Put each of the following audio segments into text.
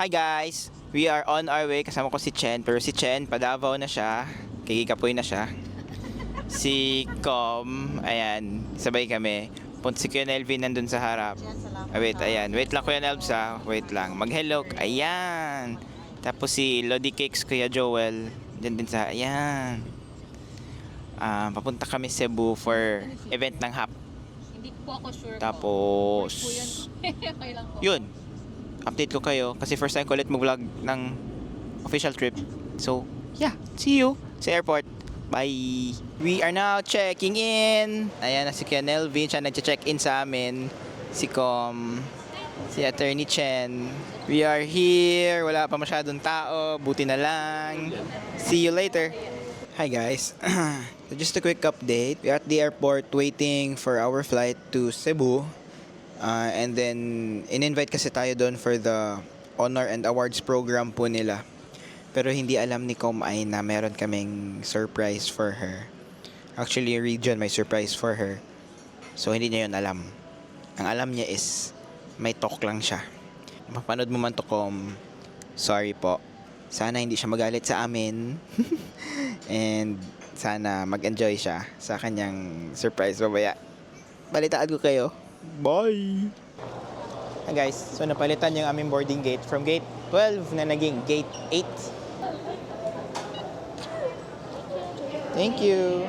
Hi guys! We are on our way. Kasama ko si Chen. Pero si Chen, pa-Davao na siya. Kikikapoy na siya. Si Com, ayan, sabay kami. Punta si Kuya Nelvin nandun sa harap. Wait, ayan. Wait lang Kuya Nelvs ha. Wait lang. Mag-hello. Ayan. Tapos si Lodi Cakes, Kuya Joel. Diyan din sa, ayan. Papunta kami Cebu for event ng HAP. Hindi po ako sure. Tapos, Po yun. Okay lang po. yun. Update ko kayo kasi first time ko ulit mag-vlog ng official trip. So, yeah. See you sa airport. Bye! We are now checking in. Ayan na si Kuya Nelvin. Siya nag-check-in sa amin. Si Com. Si Attorney Chen. We are here. Wala pa masyadong tao. Buti na lang. See you later. Hi guys. So just a quick update. We're at the airport waiting for our flight to Cebu. And then, in-invite kasi tayo doon for the honor and awards program po nila. Pero hindi alam ni Com ay na meron kaming surprise for her. Actually, Region may surprise for her. So, hindi niya yun alam. Ang alam niya is, may talk lang siya. Mapanood mo man to, Com. Sorry po. Sana hindi siya magalit sa amin. And sana mag-enjoy siya sa kanyang surprise babaya. Balitaan ko kayo. Bye! Hi guys, so napalitan yung aming boarding gate from gate 12 na naging gate 8. Thank you!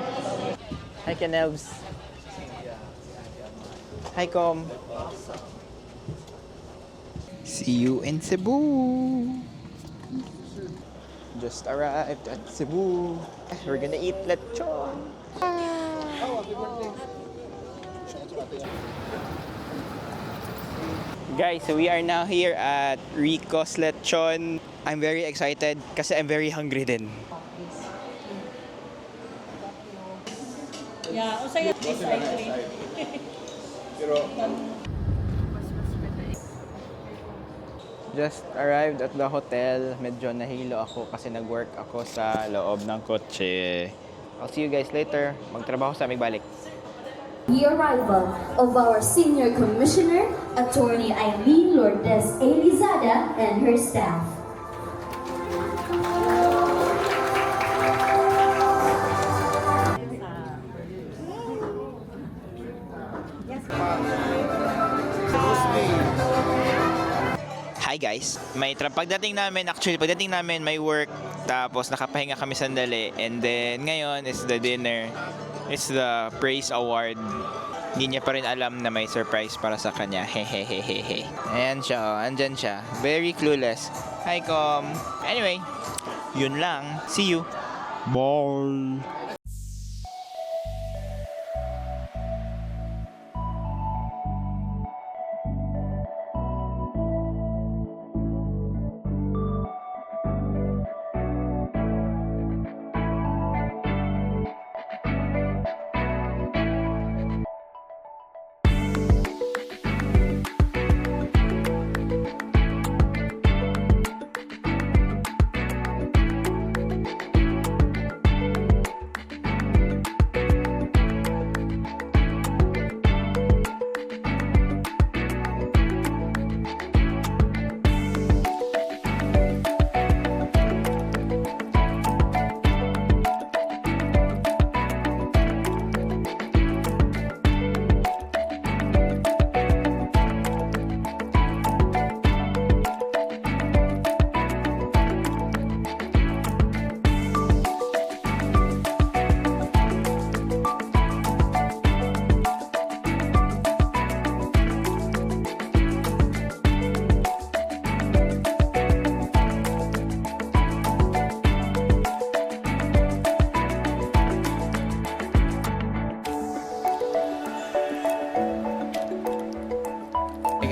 Hi Kenelvs! Hi Com! See you in Cebu! Just arrived at Cebu. We're gonna eat lechon! Guys, so we are now here at Rico's Lechon. I'm very excited kasi I'm very hungry din. Yeah, o sa'yo this ice cream. Just arrived at the hotel. Medyo nahilo ako kasi nag-work ako sa loob ng kotse. I'll see you guys later. Magtrabaho sa aming balik. The arrival of our Senior Commissioner, Attorney Eileen Lourdes Elizada and her staff. Hi guys. Pagdating namin may work tapos nakapahinga kami sandali and then ngayon is the dinner. It's the praise award. Hindi niya pa rin alam na may surprise para sa kanya. Hehehehe. Ayan siya, oh. Andyan siya. Very clueless. Hi, Com. Anyway, yun lang. See you. Bye.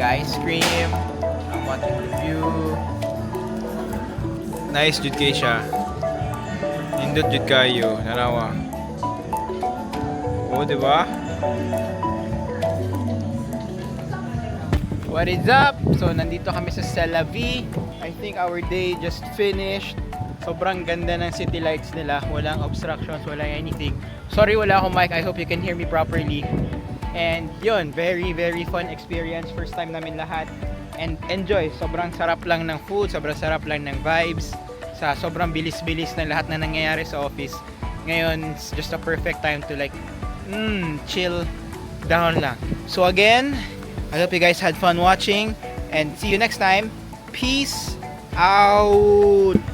Ice cream. I'm watching the view. Nice jud kay siya. Nindot jud kayo, narawa. Oh, di ba? What is up? So nandito kami sa Salavi. I think our day just finished. Sobrang ganda ng city lights nila. Walang obstructions, walang anything. Sorry wala akong mic. I hope you can hear me properly. And yun, very very fun experience. First time namin lahat. and enjoy. Sobrang sarap lang ng food, sobrang sarap lang ng vibes, sa sobrang bilis-bilis ng lahat na nangyayari sa office. Ngayon, it's just a perfect time to like, chill down lang. So again, I hope you guys had fun watching and see you next time. Peace out!